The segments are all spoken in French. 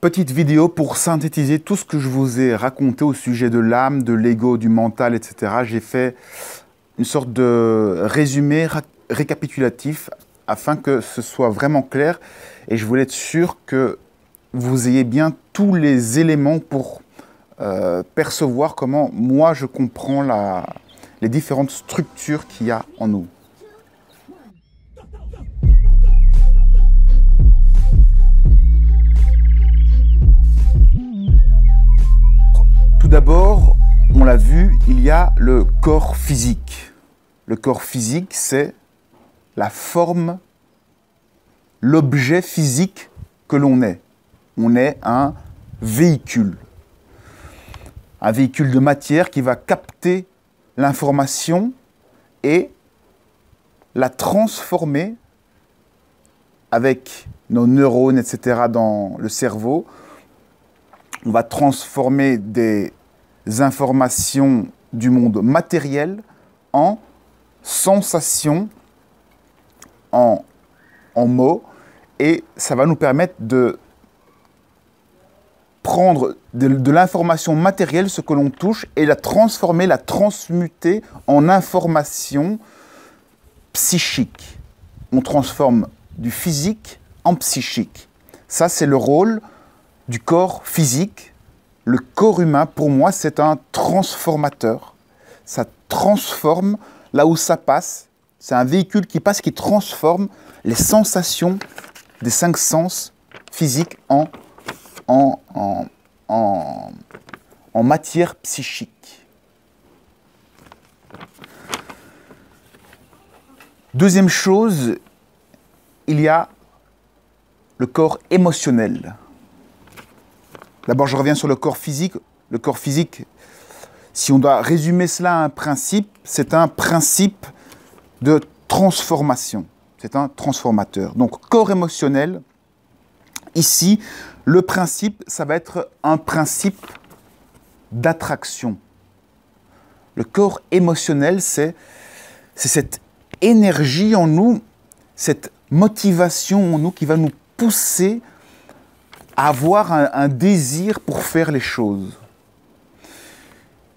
Petite vidéo pour synthétiser tout ce que je vous ai raconté au sujet de l'âme, de l'ego, du mental, etc. J'ai fait une sorte de résumé récapitulatif afin que ce soit vraiment clair et je voulais être sûr que vous ayez bien tous les éléments pour percevoir comment moi je comprends les différentes structures qu'il y a en nous. Tout d'abord, on l'a vu, il y a le corps physique. Le corps physique, c'est la forme, l'objet physique que l'on est. On est un véhicule. Un véhicule de matière qui va capter l'information et la transformer avec nos neurones, etc. dans le cerveau. On va transformer des informations du monde matériel en sensations, en mots, et ça va nous permettre de prendre de l'information matérielle, ce que l'on touche, et la transformer, la transmuter en information psychique. On transforme du physique en psychique. Ça, c'est le rôle du corps physique. Le corps humain, pour moi, c'est un transformateur. Ça transforme là où ça passe. C'est un véhicule qui passe, qui transforme les sensations des 5 sens physiques en matière psychique. Deuxième chose, il y a le corps émotionnel. D'abord, je reviens sur le corps physique. Le corps physique, si on doit résumer cela à un principe, c'est un principe de transformation. C'est un transformateur. Donc, corps émotionnel, ici, le principe, ça va être un principe d'attraction. Le corps émotionnel, c'est cette énergie en nous, cette motivation en nous qui va nous pousser à avoir un désir pour faire les choses.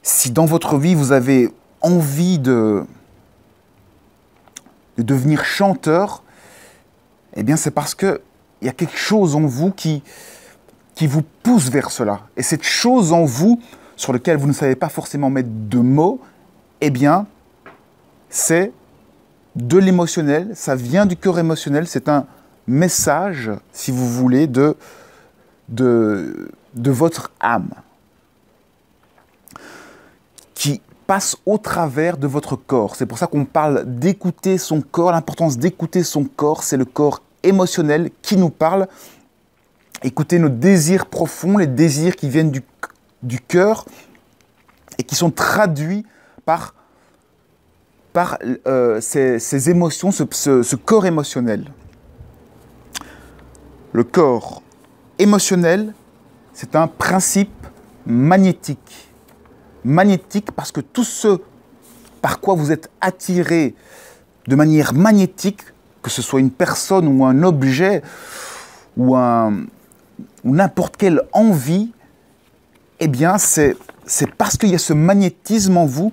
Si dans votre vie, vous avez envie de devenir chanteur, eh bien c'est parce qu'il y a quelque chose en vous qui vous pousse vers cela. Et cette chose en vous, sur laquelle vous ne savez pas forcément mettre de mots, eh bien, c'est de l'émotionnel, ça vient du cœur émotionnel, c'est un message, si vous voulez, de votre âme qui passe au travers de votre corps. C'est pour ça qu'on parle d'écouter son corps. L'importance d'écouter son corps, c'est le corps émotionnel qui nous parle. Écouter nos désirs profonds, les désirs qui viennent du cœur et qui sont traduits par ces émotions, ce corps émotionnel. Le corps émotionnel, c'est un principe magnétique. Magnétique parce que tout ce par quoi vous êtes attiré de manière magnétique, que ce soit une personne ou un objet ou n'importe quelle envie, eh bien c'est parce qu'il y a ce magnétisme en vous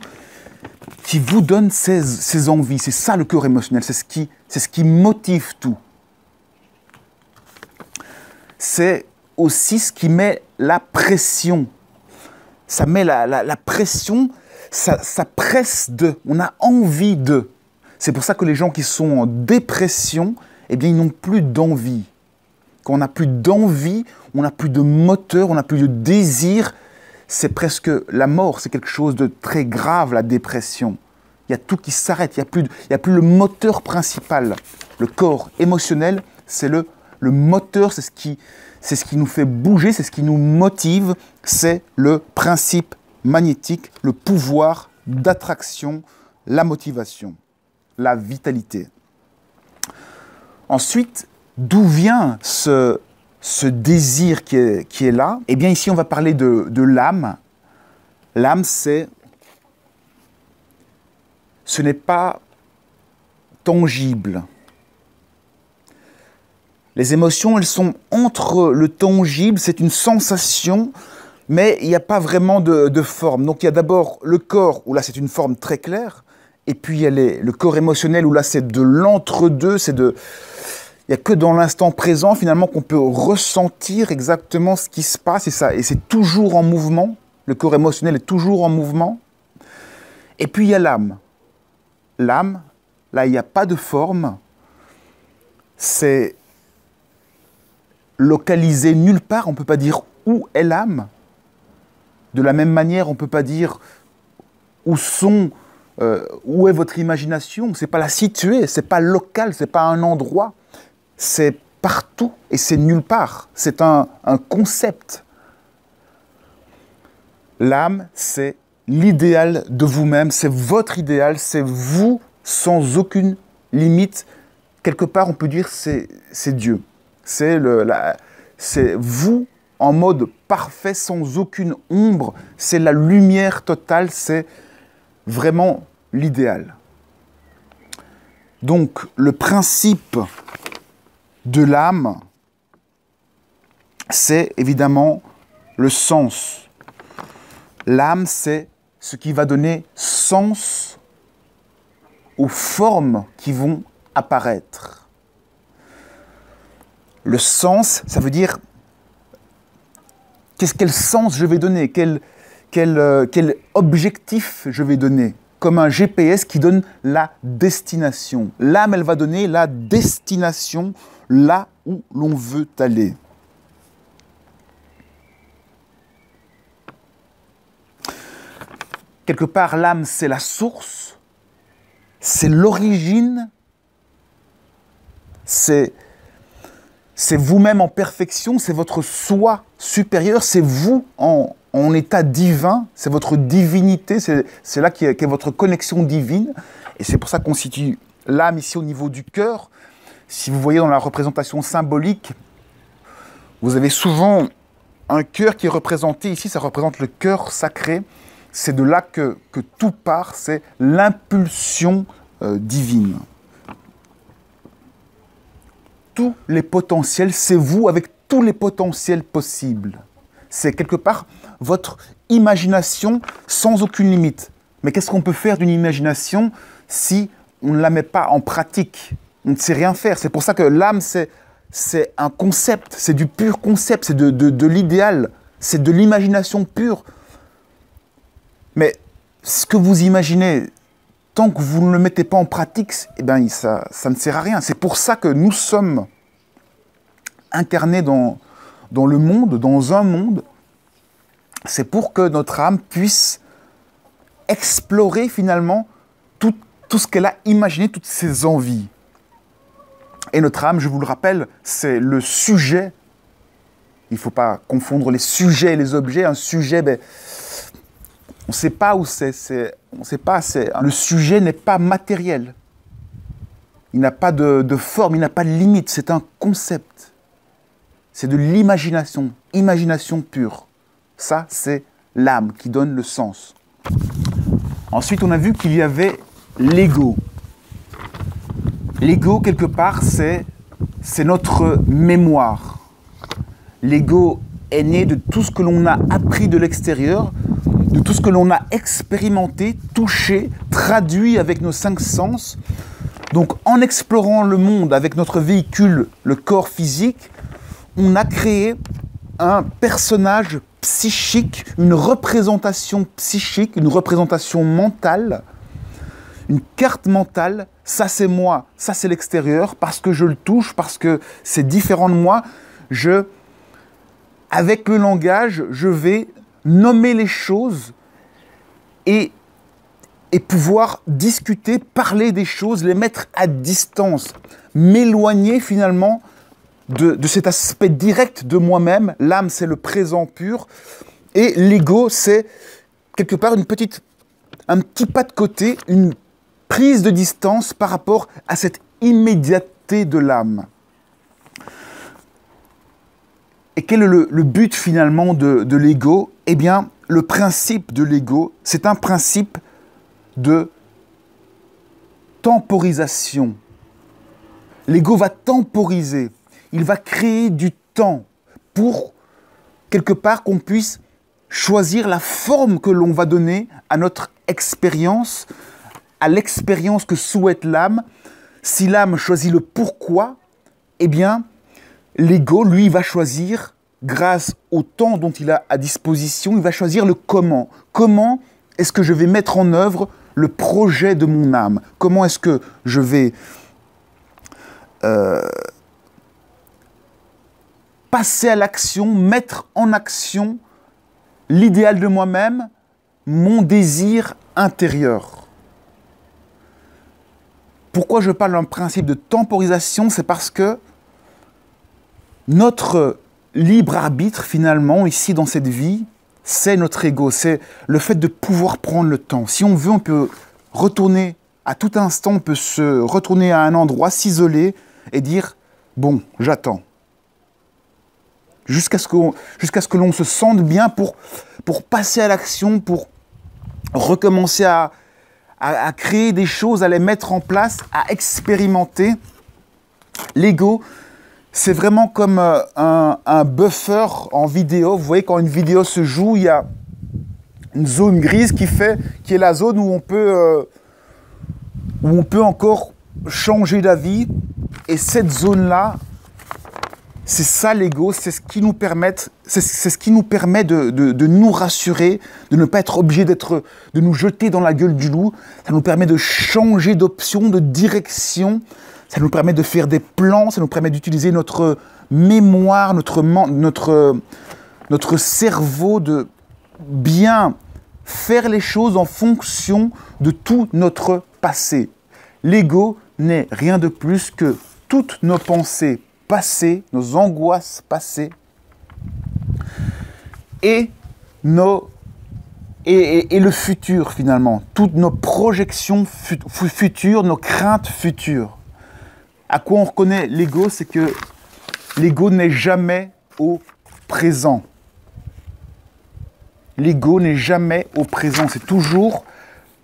qui vous donne ces envies. C'est ça le cœur émotionnel, c'est ce qui motive tout. C'est aussi ce qui met la pression. Ça met la pression, ça presse on a envie de. C'est pour ça que les gens qui sont en dépression, eh bien, ils n'ont plus d'envie. Quand on n'a plus d'envie, on n'a plus de moteur, on n'a plus de désir, c'est presque la mort. C'est quelque chose de très grave, la dépression. Il y a tout qui s'arrête, il n'y a plus le moteur principal. Le corps émotionnel, c'est le moteur, c'est ce qui nous fait bouger, c'est ce qui nous motive, c'est le principe magnétique, le pouvoir d'attraction, la motivation, la vitalité. Ensuite, d'où vient ce désir qui est là? Eh bien, ici, on va parler de l'âme. L'âme, ce n'est pas tangible. Les émotions, elles sont entre le tangible, c'est une sensation, mais il n'y a pas vraiment de forme. Donc il y a d'abord le corps, où là c'est une forme très claire, et puis il y a le corps émotionnel, où là c'est de l'entre-deux, il n'y a que dans l'instant présent, finalement, qu'on peut ressentir exactement ce qui se passe, et c'est toujours en mouvement. Le corps émotionnel est toujours en mouvement. Et puis il y a l'âme. L'âme, là, il n'y a pas de forme. C'est localisé nulle part. On ne peut pas dire où est l'âme. De la même manière, on ne peut pas dire où est votre imagination. Ce n'est pas la situer, ce n'est pas local, ce n'est pas un endroit. C'est partout et c'est nulle part. C'est un concept. L'âme, c'est l'idéal de vous-même, c'est votre idéal, c'est vous sans aucune limite. Quelque part, on peut dire c'est Dieu. C'est vous en mode parfait, sans aucune ombre. C'est la lumière totale, c'est vraiment l'idéal. Donc, le principe de l'âme, c'est évidemment le sens. L'âme, c'est ce qui va donner sens aux formes qui vont apparaître. Le sens, ça veut dire quel sens je vais donner, quel objectif je vais donner, comme un GPS qui donne la destination. L'âme, elle va donner la destination là où l'on veut aller. Quelque part, l'âme, c'est la source, c'est l'origine, c'est vous-même en perfection, c'est votre soi supérieur, c'est vous en état divin, c'est votre divinité, c'est là qu'est votre connexion divine. Et c'est pour ça qu'on situe l'âme ici au niveau du cœur. Si vous voyez dans la représentation symbolique, vous avez souvent un cœur qui est représenté. Ici, ça représente le cœur sacré. C'est de là que tout part, c'est l'impulsion divine. Tous les potentiels, c'est vous avec tous les potentiels possibles. C'est quelque part votre imagination sans aucune limite. Mais qu'est-ce qu'on peut faire d'une imagination si on ne la met pas en pratique? On ne sait rien faire. C'est pour ça que l'âme, c'est un concept, c'est du pur concept, c'est de l'idéal, c'est de l'imagination pure. Mais ce que vous imaginez, tant que vous ne le mettez pas en pratique, eh ben, ça ne sert à rien. C'est pour ça que nous sommes incarnés dans le monde, dans un monde. C'est pour que notre âme puisse explorer finalement tout ce qu'elle a imaginé, toutes ses envies. Et notre âme, je vous le rappelle, c'est le sujet. Il ne faut pas confondre les sujets et les objets. Un sujet, on ne sait pas où c'est. On sait pas. Le sujet n'est pas matériel. Il n'a pas de forme, il n'a pas de limite. C'est un concept. C'est de l'imagination, imagination pure. Ça, c'est l'âme qui donne le sens. Ensuite, on a vu qu'il y avait l'ego. L'ego, quelque part, c'est notre mémoire. L'ego est né de tout ce que l'on a appris de l'extérieur, de tout ce que l'on a expérimenté, touché, traduit avec nos 5 sens. Donc, en explorant le monde avec notre véhicule, le corps physique, on a créé un personnage psychique, une représentation psychique, une représentation mentale, une carte mentale. Ça, c'est moi, ça, c'est l'extérieur, parce que je le touche, parce que c'est différent de moi. Avec le langage, je vais nommer les choses et pouvoir discuter, parler des choses, les mettre à distance, m'éloigner finalement de cet aspect direct de moi-même. L'âme, c'est le présent pur, et l'ego, c'est quelque part un petit pas de côté, une prise de distance par rapport à cette immédiateté de l'âme. Et quel est le but finalement de l'ego? Eh bien, le principe de l'ego, c'est un principe de temporisation. L'ego va temporiser. il va créer du temps pour, quelque part, qu'on puisse choisir la forme que l'on va donner à notre expérience, à l'expérience que souhaite l'âme. Si l'âme choisit le pourquoi, eh bien, l'ego, lui, va choisir, grâce au temps dont il a à disposition, il va choisir le comment. Comment est-ce que je vais mettre en œuvre le projet de mon âme? Comment est-ce que je vais passer à l'action, mettre en action l'idéal de moi-même, mon désir intérieur? Pourquoi je parle d'un principe de temporisation? C'est parce que notre libre arbitre, finalement, ici dans cette vie, c'est notre ego, c'est le fait de pouvoir prendre le temps. Si on veut, on peut retourner à tout instant, on peut se retourner à un endroit, s'isoler et dire « bon, j'attends ». Jusqu'à ce que l'on se sente bien pour passer à l'action, pour recommencer à créer des choses, à les mettre en place, à expérimenter. L'ego, c'est vraiment comme un buffer en vidéo. Vous voyez, quand une vidéo se joue, il y a une zone grise qui est la zone où on peut encore changer d'avis. Et cette zone-là, c'est ça l'ego, c'est ce qui nous permet de nous rassurer, de ne pas être obligé de nous jeter dans la gueule du loup. Ça nous permet de changer d'option, de direction. Ça nous permet de faire des plans, ça nous permet d'utiliser notre mémoire, notre cerveau, de bien faire les choses en fonction de tout notre passé. L'ego n'est rien de plus que toutes nos pensées passées, nos angoisses passées et le futur finalement, toutes nos projections futures, nos craintes futures. À quoi on reconnaît l'ego, c'est que l'ego n'est jamais au présent. L'ego n'est jamais au présent, c'est toujours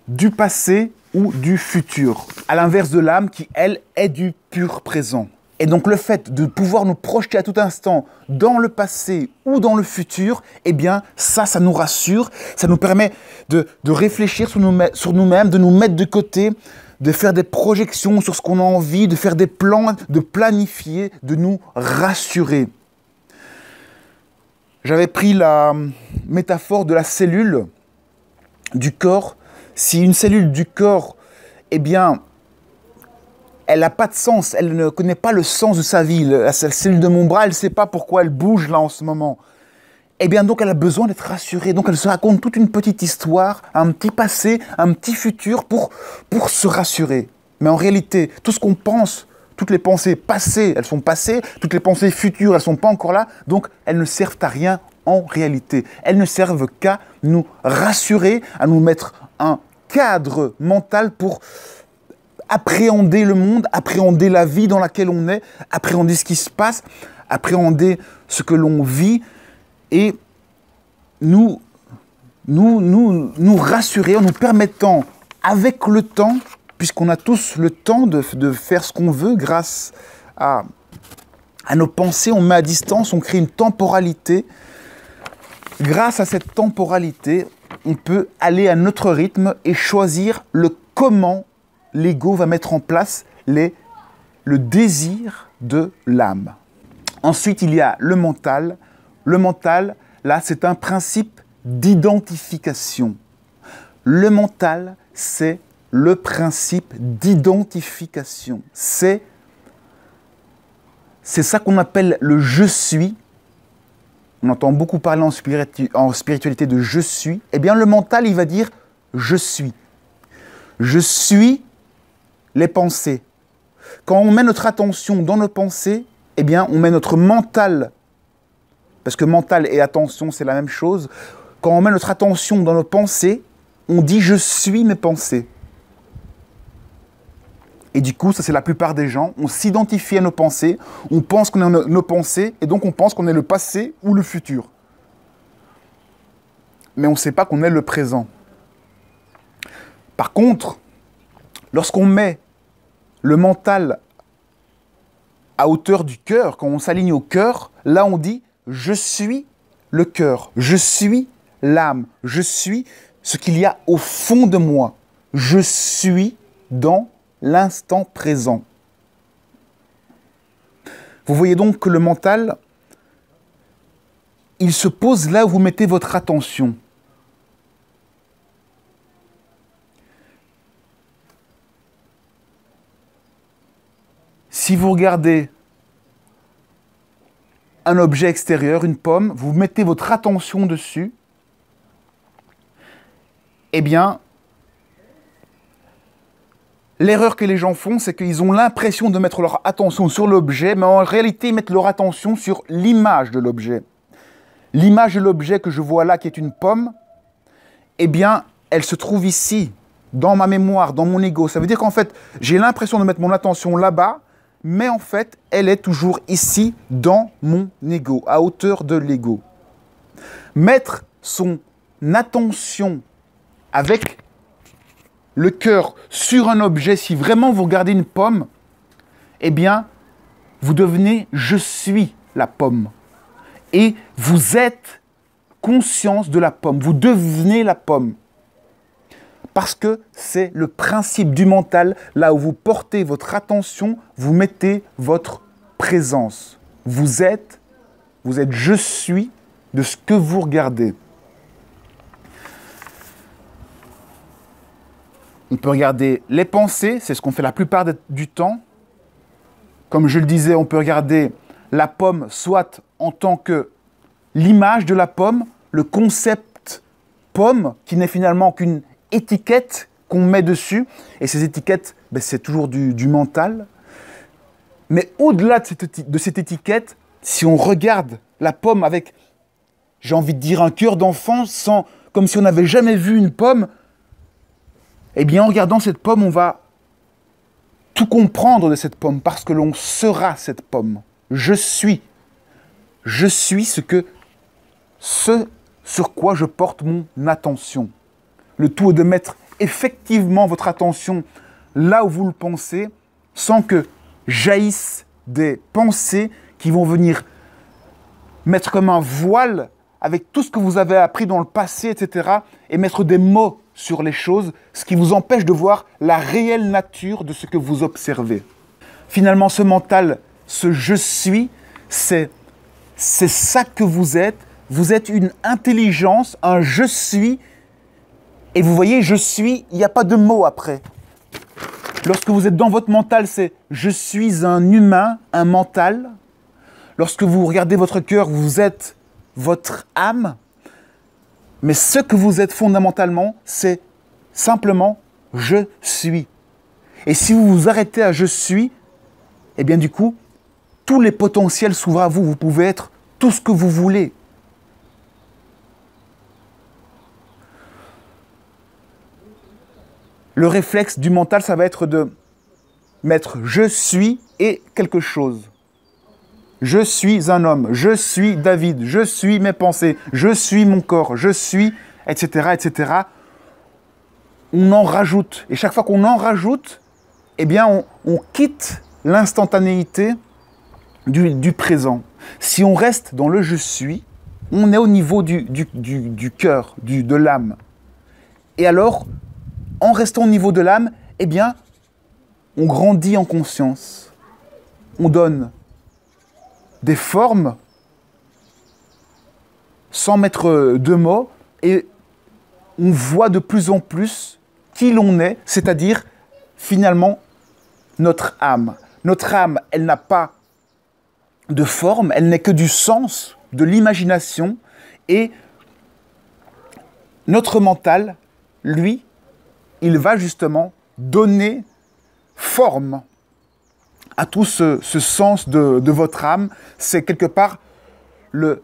du passé ou du futur. À l'inverse de l'âme qui, elle, est du pur présent. Et donc le fait de pouvoir nous projeter à tout instant dans le passé ou dans le futur, eh bien ça nous rassure, ça nous permet de réfléchir sur nous-mêmes, de nous mettre de côté, de faire des projections sur ce qu'on a envie, de faire des plans, de planifier, de nous rassurer. J'avais pris la métaphore de la cellule du corps. Si une cellule du corps, eh bien, elle n'a pas de sens, elle ne connaît pas le sens de sa vie. La cellule de mon bras, elle ne sait pas pourquoi elle bouge là en ce moment. Eh bien, donc, elle a besoin d'être rassurée. Donc, elle se raconte toute une petite histoire, un petit passé, un petit futur pour se rassurer. Mais en réalité, tout ce qu'on pense, toutes les pensées passées, elles sont passées. Toutes les pensées futures, elles ne sont pas encore là. Donc, elles ne servent à rien en réalité. Elles ne servent qu'à nous rassurer, à nous mettre un cadre mental pour appréhender le monde, appréhender la vie dans laquelle on est, appréhender ce qui se passe, appréhender ce que l'on vit et nous rassurer en nous permettant, avec le temps, puisqu'on a tous le temps de faire ce qu'on veut grâce à nos pensées, on met à distance, on crée une temporalité. Grâce à cette temporalité, on peut aller à notre rythme et choisir le comment l'ego va mettre en place le désir de l'âme. Ensuite, il y a le mental. Le mental, là, c'est un principe d'identification. Le mental, c'est le principe d'identification. C'est ça qu'on appelle le « je suis ». On entend beaucoup parler en spiritualité de « je suis ». Eh bien, le mental, il va dire « je suis ». Je suis les pensées. Quand on met notre attention dans nos pensées, eh bien, on met notre mental, parce que mental et attention, c'est la même chose. Quand on met notre attention dans nos pensées, on dit « je suis mes pensées ». Et du coup, ça c'est la plupart des gens, on s'identifie à nos pensées, on pense qu'on est nos pensées, et donc on pense qu'on est le passé ou le futur. Mais on ne sait pas qu'on est le présent. Par contre, lorsqu'on met le mental à hauteur du cœur, quand on s'aligne au cœur, là on dit « je suis le cœur, je suis l'âme, je suis ce qu'il y a au fond de moi, je suis dans l'instant présent ». Vous voyez donc que le mental, il se pose là où vous mettez votre attention. Si vous regardez un objet extérieur, une pomme, vous mettez votre attention dessus, eh bien, l'erreur que les gens font, c'est qu'ils ont l'impression de mettre leur attention sur l'objet, mais en réalité, ils mettent leur attention sur l'image de l'objet. L'image de l'objet que je vois là, qui est une pomme, eh bien, elle se trouve ici, dans ma mémoire, dans mon ego. Ça veut dire qu'en fait, j'ai l'impression de mettre mon attention là-bas, mais en fait, elle est toujours ici, dans mon ego, à hauteur de l'ego. Mettre son attention avec le cœur sur un objet, si vraiment vous regardez une pomme, eh bien, vous devenez « je suis la pomme ». Et vous êtes conscience de la pomme, vous devenez la pomme. Parce que c'est le principe du mental, là où vous portez votre attention, vous mettez votre présence. Vous êtes « je suis » de ce que vous regardez. On peut regarder les pensées, c'est ce qu'on fait la plupart du temps. Comme je le disais, on peut regarder la pomme soit en tant que l'image de la pomme, le concept pomme, qui n'est finalement qu'une étiquette qu'on met dessus. Et ces étiquettes, c'est toujours du mental. Mais au-delà de cette étiquette, si on regarde la pomme avec, j'ai envie de dire, un cœur d'enfant, comme si on n'avait jamais vu une pomme, eh bien, en regardant cette pomme, on va tout comprendre de cette pomme, parce que l'on sera cette pomme. Je suis ce sur quoi je porte mon attention. Le tout est de mettre effectivement votre attention là où vous le pensez, sans que jaillissent des pensées qui vont venir mettre comme un voile avec tout ce que vous avez appris dans le passé, etc., et mettre des mots sur les choses, ce qui vous empêche de voir la réelle nature de ce que vous observez. Finalement, ce mental, ce « je suis », c'est ça que vous êtes. Vous êtes une intelligence, un « je suis », et vous voyez, « je suis », il n'y a pas de mot après. Lorsque vous êtes dans votre mental, c'est « je suis un humain, un mental ». Lorsque vous regardez votre cœur, vous êtes votre âme. Mais ce que vous êtes fondamentalement, c'est simplement « je suis ». Et si vous vous arrêtez à « je suis », eh bien du coup, tous les potentiels s'ouvrent à vous. Vous pouvez être tout ce que vous voulez. Le réflexe du mental, ça va être de mettre « je suis » et quelque chose. Je suis un homme, je suis David, je suis mes pensées, je suis mon corps, je suis, etc., etc. On en rajoute. Et chaque fois qu'on en rajoute, eh bien, on quitte l'instantanéité du présent. Si on reste dans le « je suis », on est au niveau du cœur, de l'âme. Et alors, en restant au niveau de l'âme, eh bien, on grandit en conscience. On donne des formes sans mettre de mots, et on voit de plus en plus qui l'on est, c'est-à-dire finalement notre âme. Notre âme, elle n'a pas de forme, elle n'est que du sens, de l'imagination, et notre mental, lui, il va justement donner forme à tout ce sens de votre âme. C'est quelque part le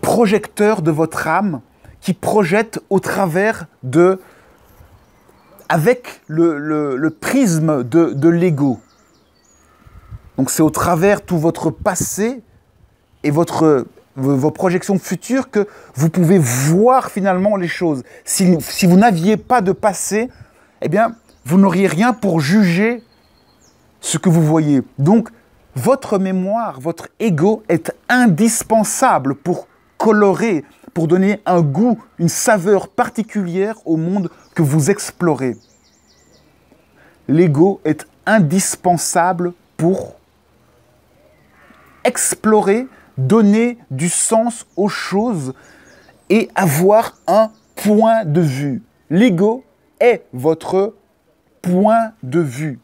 projecteur de votre âme qui projette au travers avec le prisme de l'ego. Donc c'est au travers tout votre passé et vos projections futures que vous pouvez voir finalement les choses. Si vous n'aviez pas de passé, eh bien, vous n'auriez rien pour juger ce que vous voyez. Donc, votre mémoire, votre ego est indispensable pour colorer, pour donner un goût, une saveur particulière au monde que vous explorez. L'ego est indispensable pour explorer, donner du sens aux choses et avoir un point de vue. L'ego est votre point de vue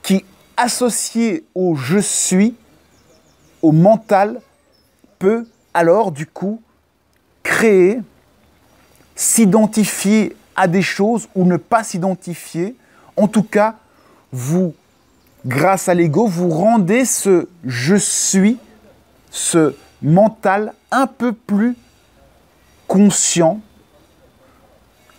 qui, associé au « je suis », au mental, peut alors du coup créer, s'identifier à des choses ou ne pas s'identifier. En tout cas, vous, grâce à l'ego, vous rendez ce « je suis », ce mental un peu plus conscient,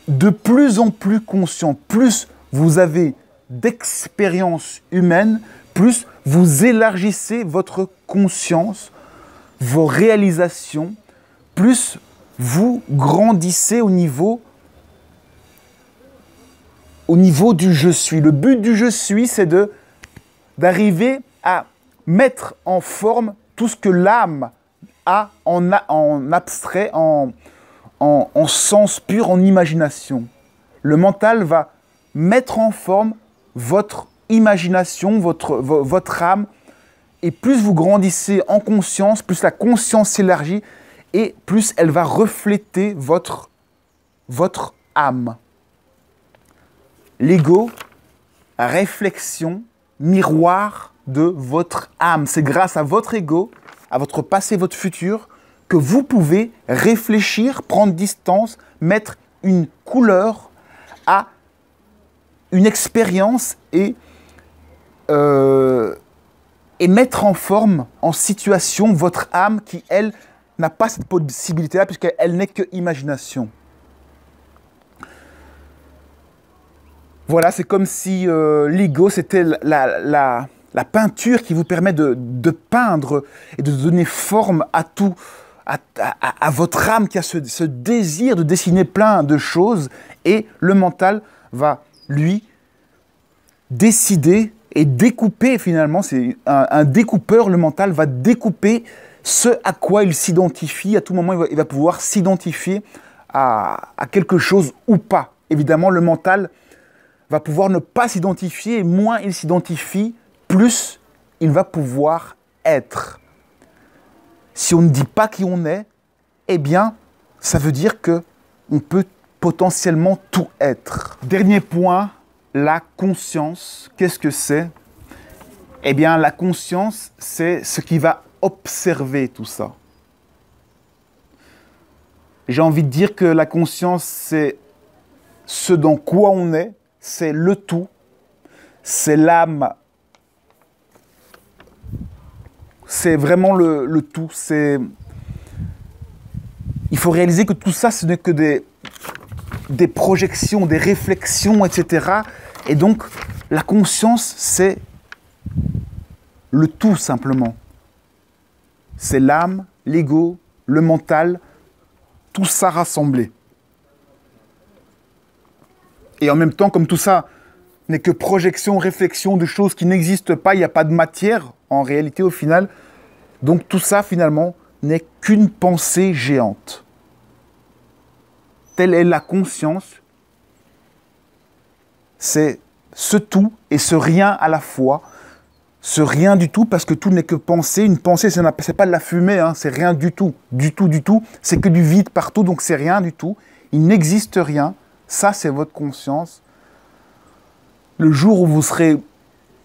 de plus en plus conscient. Plus vous avez d'expérience humaine, plus vous élargissez votre conscience, vos réalisations, plus vous grandissez au niveau du « je suis ». Le but du « je suis », c'est d'arriver à mettre en forme tout ce que l'âme a en abstrait, en sens pur, en imagination. Le mental va mettre en forme votre imagination, votre âme, et plus vous grandissez en conscience, plus la conscience s'élargit, et plus elle va refléter votre âme. L'ego, réflexion, miroir de votre âme. C'est grâce à votre ego, à votre passé, votre futur, que vous pouvez réfléchir, prendre distance, mettre une couleur à une expérience et mettre en forme, en situation, votre âme qui, elle, n'a pas cette possibilité-là puisqu'elle n'est que imagination. Voilà, c'est comme si l'ego, c'était la peinture qui vous permet de peindre et de donner forme à tout, à votre âme qui a ce désir de dessiner plein de choses, et le mental va, lui, décider et découper finalement, c'est un découpeur, le mental va découper ce à quoi il s'identifie. À tout moment, il va pouvoir s'identifier à quelque chose ou pas. Évidemment, le mental va pouvoir ne pas s'identifier, et moins il s'identifie, plus il va pouvoir être. Si on ne dit pas qui on est, eh bien, ça veut dire qu'on peut potentiellement tout être. Dernier point, la conscience. Qu'est-ce que c'est? Eh bien, la conscience, c'est ce qui va observer tout ça. J'ai envie de dire que la conscience, c'est ce dans quoi on est, c'est le tout, c'est l'âme, c'est vraiment le tout. Il faut réaliser que tout ça, ce n'est que des projections, des réflexions, etc. Et donc, la conscience, c'est le tout simplement. C'est l'âme, l'ego, le mental, tout ça rassemblé. Et en même temps, comme tout ça n'est que projection, réflexion de choses qui n'existent pas, il n'y a pas de matière en réalité au final. Donc tout ça finalement n'est qu'une pensée géante. Telle est la conscience. C'est ce tout et ce rien à la fois. Ce rien du tout, parce que tout n'est que pensée. Une pensée, ce n'est pas de la fumée, hein, c'est rien du tout. Du tout, du tout. C'est que du vide partout, donc c'est rien du tout. Il n'existe rien. Ça, c'est votre conscience. Le jour où vous serez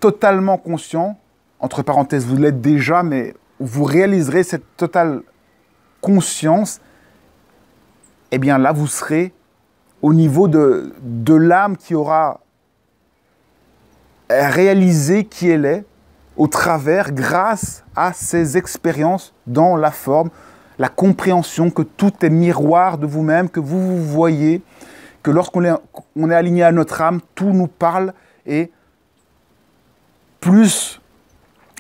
totalement conscient, entre parenthèses, vous l'êtes déjà, mais vous réaliserez cette totale conscience, eh bien là, vous serez au niveau de l'âme qui aura réalisé qui elle est, au travers, grâce à ces expériences dans la forme, la compréhension que tout est miroir de vous-même, que vous vous voyez, que lorsqu'on est aligné à notre âme, tout nous parle, et plus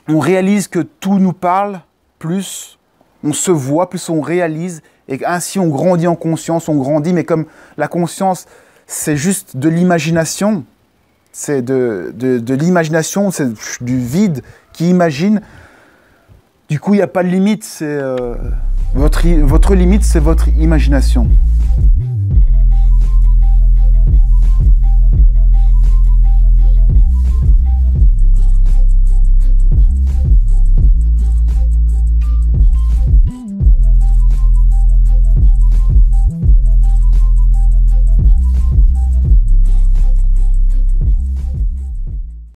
on réalise que tout nous parle, plus on se voit, plus on réalise, et ainsi on grandit en conscience, on grandit, mais comme la conscience, c'est juste de l'imagination, c'est de l'imagination, c'est du vide qui imagine. Du coup, il n'y a pas de limite. Votre limite, c'est votre imagination.